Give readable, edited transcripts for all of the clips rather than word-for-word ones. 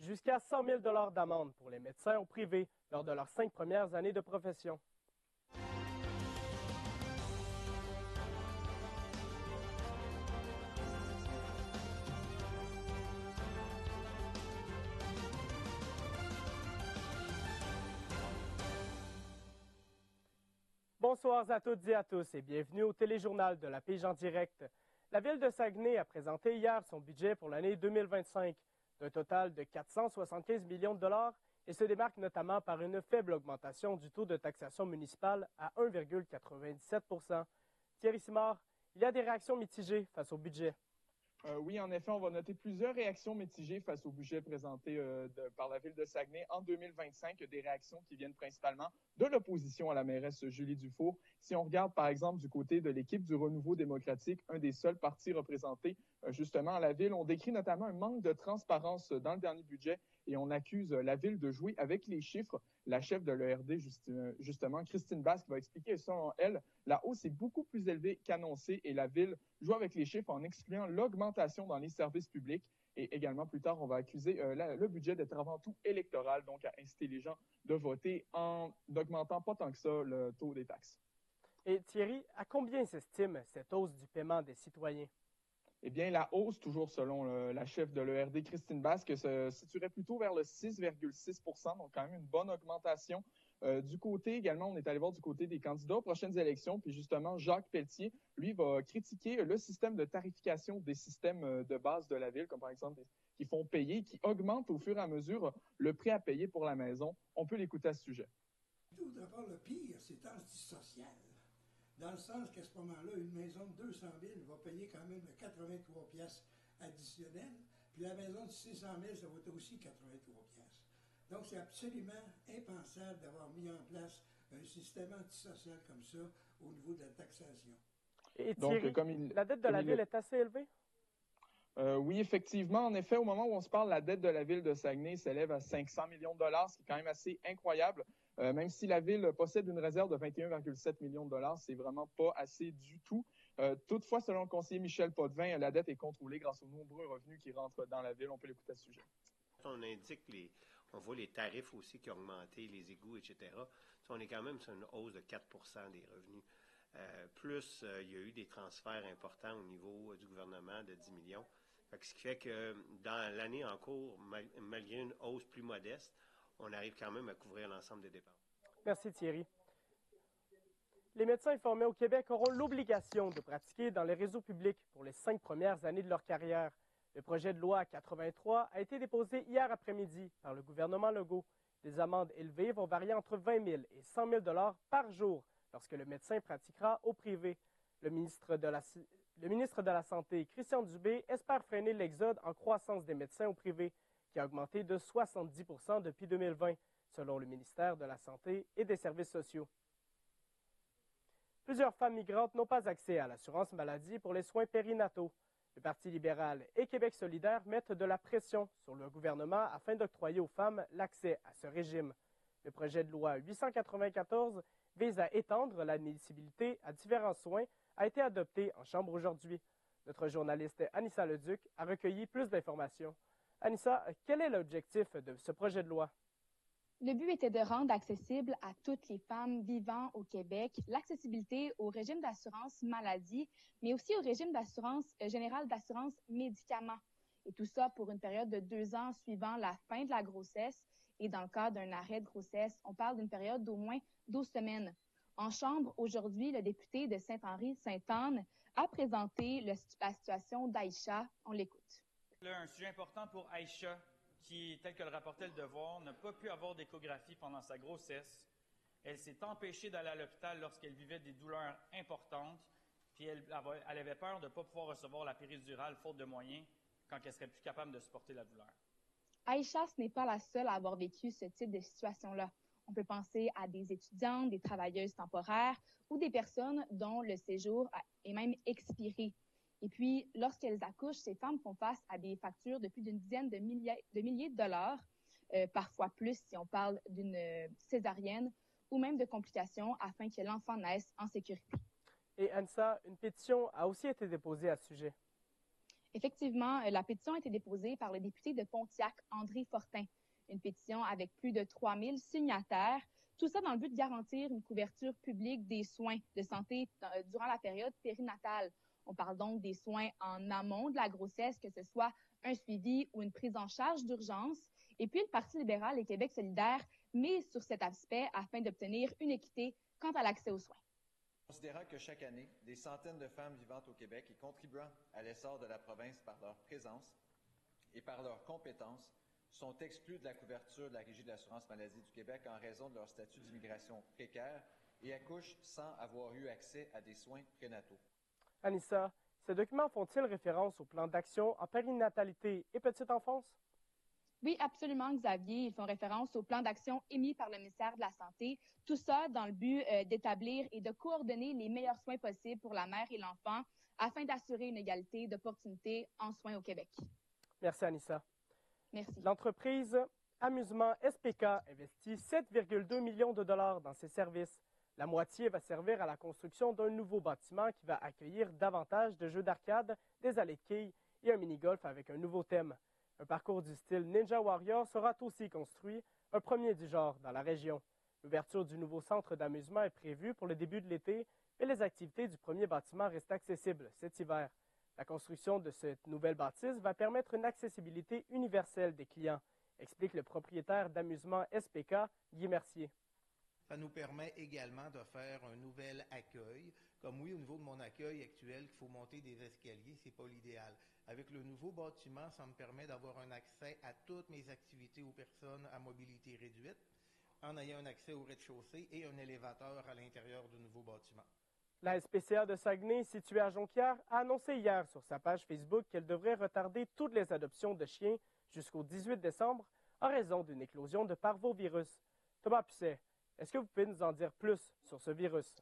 jusqu'à 100 000 d'amende pour les médecins au privé lors de leurs 5 premières années de profession. Bonsoir à toutes et à tous et bienvenue au téléjournal de la Pige en direct. La ville de Saguenay a présenté hier son budget pour l'année 2025 d'un total de 475 millions de dollars et se démarque notamment par une faible augmentation du taux de taxation municipale à 1,97 %. Thierry Simard, il y a des réactions mitigées face au budget. Oui, en effet, on va noter plusieurs réactions mitigées face au budget présenté par la ville de Saguenay en 2025. Des réactions qui viennent principalement de l'opposition à la mairesse Julie Dufour. Si on regarde, par exemple, du côté de l'équipe du Renouveau démocratique, un des seuls partis représentés justement à la ville, on décrit notamment un manque de transparence dans le dernier budget et on accuse la ville de jouer avec les chiffres. La chef de l'ERD, justement, Christine Basque, va expliquer, selon elle, la hausse est beaucoup plus élevée qu'annoncée et la ville joue avec les chiffres en excluant l'augmentation dans les services publics. Et également, plus tard, on va accuser le budget d'être avant tout électoral, donc à inciter les gens de voter en n'augmentant pas tant que ça le taux des taxes. Et Thierry, à combien s'estime cette hausse du paiement des citoyens? Eh bien, la hausse, toujours selon la chef de l'ERD, Christine Basque, se situerait plutôt vers le 6,6 %, donc quand même une bonne augmentation. Du côté également, on est allé voir du côté des candidats aux prochaines élections, puis justement, Jacques Pelletier, lui, va critiquer le système de tarification des systèmes de base de la ville, comme par exemple qui font payer, qui augmentent au fur et à mesure le prix à payer pour la maison. On peut l'écouter à ce sujet. Tout d'abord, le pire, c'est antisocial. Dans le sens qu'à ce moment-là, une maison de 200 000 va payer quand même 83 piastres additionnels, puis la maison de 600 000, ça va être aussi 83 piastres. Donc, c'est absolument impensable d'avoir mis en place un système antisocial comme ça au niveau de la taxation. Et Thierry, donc, la dette de la ville est assez élevée? Oui, effectivement. En effet, au moment où on se parle, la dette de la ville de Saguenay s'élève à 500 millions de dollars, ce qui est quand même assez incroyable. Même si la ville possède une réserve de 21,7 millions de dollars, c'est vraiment pas assez du tout. Toutefois, selon le conseiller Michel Potvin, la dette est contrôlée grâce aux nombreux revenus qui rentrent dans la ville. On peut l'écouter à ce sujet. On indique on voit les tarifs aussi qui ont augmenté, les égouts, etc. On est quand même sur une hausse de 4 % des revenus. Plus, il y a eu des transferts importants au niveau du gouvernement de 10 millions. Ce qui fait que dans l'année en cours, malgré une hausse plus modeste, on arrive quand même à couvrir l'ensemble des dépenses. Merci Thierry. Les médecins formés au Québec auront l'obligation de pratiquer dans les réseaux publics pour les 5 premières années de leur carrière. Le projet de loi 83 a été déposé hier après-midi par le gouvernement Legault. Les amendes élevées vont varier entre 20 000 et 100 000 $ par jour lorsque le médecin pratiquera au privé. Le ministre de la Santé, Christian Dubé, espère freiner l'exode en croissance des médecins au privé, qui a augmenté de 70 % depuis 2020, selon le ministère de la Santé et des Services sociaux. Plusieurs femmes migrantes n'ont pas accès à l'assurance maladie pour les soins périnataux. Le Parti libéral et Québec solidaire mettent de la pression sur le gouvernement afin d'octroyer aux femmes l'accès à ce régime. Le projet de loi 894 vise à étendre l'admissibilité à différents soins a été adopté en Chambre aujourd'hui. Notre journaliste Anissa Leduc a recueilli plus d'informations. Anissa, quel est l'objectif de ce projet de loi? Le but était de rendre accessible à toutes les femmes vivant au Québec l'accessibilité au régime d'assurance maladie, mais aussi au régime d'assurance générale d'assurance médicaments. Et tout ça pour une période de 2 ans suivant la fin de la grossesse. Et dans le cas d'un arrêt de grossesse, on parle d'une période d'au moins 12 semaines. En Chambre, aujourd'hui, le député de Saint-Henri-Sainte-Anne a présenté la situation d'Aïcha. On l'écoute. Là, un sujet important pour Aïcha, qui, tel que le rapportait le Devoir, n'a pas pu avoir d'échographie pendant sa grossesse. Elle s'est empêchée d'aller à l'hôpital lorsqu'elle vivait des douleurs importantes, puis elle avait peur de ne pas pouvoir recevoir la péridurale faute de moyens quand elle serait plus capable de supporter la douleur. Aïcha, ce n'est pas la seule à avoir vécu ce type de situation-là. On peut penser à des étudiantes, des travailleuses temporaires ou des personnes dont le séjour est même expiré. Et puis, lorsqu'elles accouchent, ces femmes font face à des factures de plus d'une dizaine de milliers de dollars, parfois plus si on parle d'une césarienne ou même de complications afin que l'enfant naisse en sécurité. Et Anissa, une pétition a aussi été déposée à ce sujet. Effectivement, la pétition a été déposée par le député de Pontiac, André Fortin. Une pétition avec plus de 3000 signataires. Tout ça dans le but de garantir une couverture publique des soins de santé durant la période périnatale. On parle donc des soins en amont de la grossesse, que ce soit un suivi ou une prise en charge d'urgence. Et puis, le Parti libéral et Québec solidaire mise sur cet aspect afin d'obtenir une équité quant à l'accès aux soins. Considérant que chaque année, des centaines de femmes vivantes au Québec et contribuant à l'essor de la province par leur présence et par leurs compétences sont exclues de la couverture de la Régie de l'assurance maladie du Québec en raison de leur statut d'immigration précaire et accouchent sans avoir eu accès à des soins prénataux. Anissa, ces documents font-ils référence au plan d'action en périnatalité et petite enfance? Oui, absolument, Xavier. Ils font référence au plan d'action émis par le ministère de la Santé. Tout ça dans le but d'établir et de coordonner les meilleurs soins possibles pour la mère et l'enfant afin d'assurer une égalité d'opportunités en soins au Québec. Merci, Anissa. Merci. L'entreprise Amusement SPK investit 7,2 millions de dollars dans ses services. La moitié va servir à la construction d'un nouveau bâtiment qui va accueillir davantage de jeux d'arcade, des allées de quilles et un mini-golf avec un nouveau thème. Un parcours du style Ninja Warrior sera aussi construit, un premier du genre dans la région. L'ouverture du nouveau centre d'amusement est prévue pour le début de l'été, mais les activités du premier bâtiment restent accessibles cet hiver. La construction de cette nouvelle bâtisse va permettre une accessibilité universelle des clients, explique le propriétaire d'Amusement SPK, Guy Mercier. Ça nous permet également de faire un nouvel accueil. Comme oui, au niveau de mon accueil actuel, qu'il faut monter des escaliers, c'est pas l'idéal. Avec le nouveau bâtiment, ça me permet d'avoir un accès à toutes mes activités aux personnes à mobilité réduite, en ayant un accès au rez-de-chaussée et un élévateur à l'intérieur du nouveau bâtiment. La SPCA de Saguenay, située à Jonquière, a annoncé hier sur sa page Facebook qu'elle devrait retarder toutes les adoptions de chiens jusqu'au 18 décembre en raison d'une éclosion de parvovirus. Thomas Pusset, est-ce que vous pouvez nous en dire plus sur ce virus?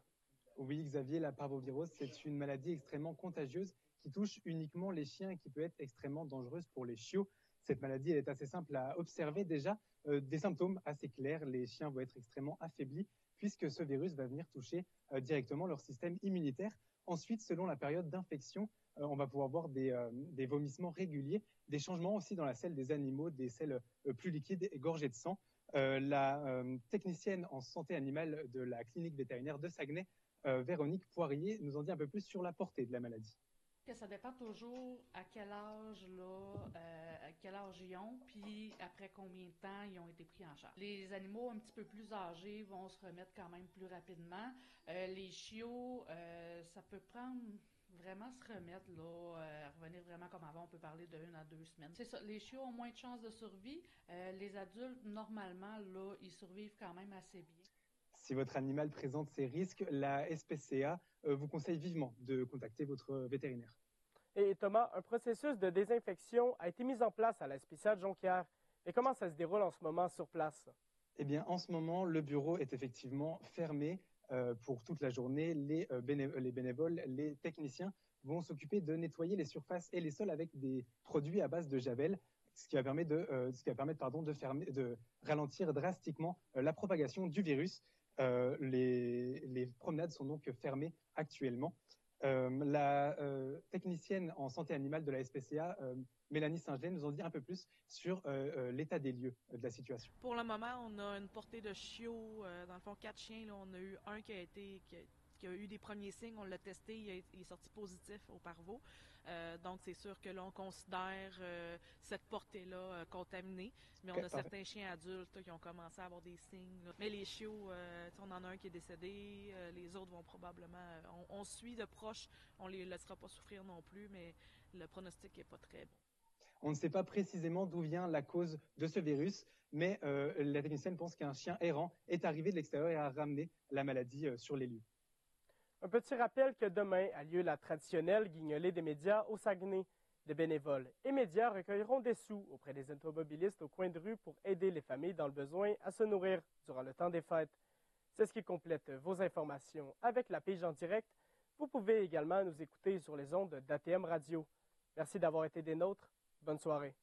Oui, Xavier, la parvovirose, c'est une maladie extrêmement contagieuse qui touche uniquement les chiens et qui peut être extrêmement dangereuse pour les chiots. Cette maladie, elle est assez simple à observer déjà. Des symptômes assez clairs, les chiens vont être extrêmement affaiblis puisque ce virus va venir toucher directement leur système immunitaire. Ensuite, selon la période d'infection, on va pouvoir voir des vomissements réguliers, des changements aussi dans la selle des animaux, des selles plus liquides et gorgées de sang. La technicienne en santé animale de la clinique vétérinaire de Saguenay, Véronique Poirier, nous en dit un peu plus sur la portée de la maladie. Que ça dépend toujours à quel âge à quel âge ils ont, puis après combien de temps ils ont été pris en charge. Les animaux un petit peu plus âgés vont se remettre quand même plus rapidement. Les chiots, ça peut prendre vraiment se remettre, revenir vraiment comme avant, on peut parler de 1 à 2 semaines. C'est ça, les chiots ont moins de chances de survie. Les adultes, normalement, là, ils survivent quand même assez bien. Si votre animal présente ces risques, la SPCA vous conseille vivement de contacter votre vétérinaire. Et Thomas, un processus de désinfection a été mis en place à la SPCA de Jonquière. Et comment ça se déroule en ce moment sur place? Eh bien, en ce moment, le bureau est effectivement fermé pour toute la journée. Les bénévoles, les techniciens vont s'occuper de nettoyer les surfaces et les sols avec des produits à base de javel, ce qui va permettre de ralentir drastiquement la propagation du virus. Les promenades sont donc fermées actuellement. La technicienne en santé animale de la SPCA, Mélanie Saint-Gelais, nous en dit un peu plus sur l'état des lieux de la situation. Pour le moment, on a une portée de chiots, dans le fond 4 chiens. Là, on a eu un qui a eu des premiers signes, on l'a testé, il est sorti positif au parvo. Donc, c'est sûr que là, on considère cette portée-là contaminée. Mais on a certains chiens adultes là, qui ont commencé à avoir des signes. Là. Mais les chiots, on en a un qui est décédé. Les autres vont probablement... On suit de proche. On ne les laissera pas souffrir non plus, mais le pronostic n'est pas très bon. On ne sait pas précisément d'où vient la cause de ce virus, mais la technicienne pense qu'un chien errant est arrivé de l'extérieur et a ramené la maladie sur les lieux. Un petit rappel que demain a lieu la traditionnelle guignolée des médias au Saguenay. Des bénévoles et médias recueilleront des sous auprès des automobilistes au coin de rue pour aider les familles dans le besoin à se nourrir durant le temps des fêtes. C'est ce qui complète vos informations avec la pige en direct. Vous pouvez également nous écouter sur les ondes d'ATM Radio. Merci d'avoir été des nôtres. Bonne soirée.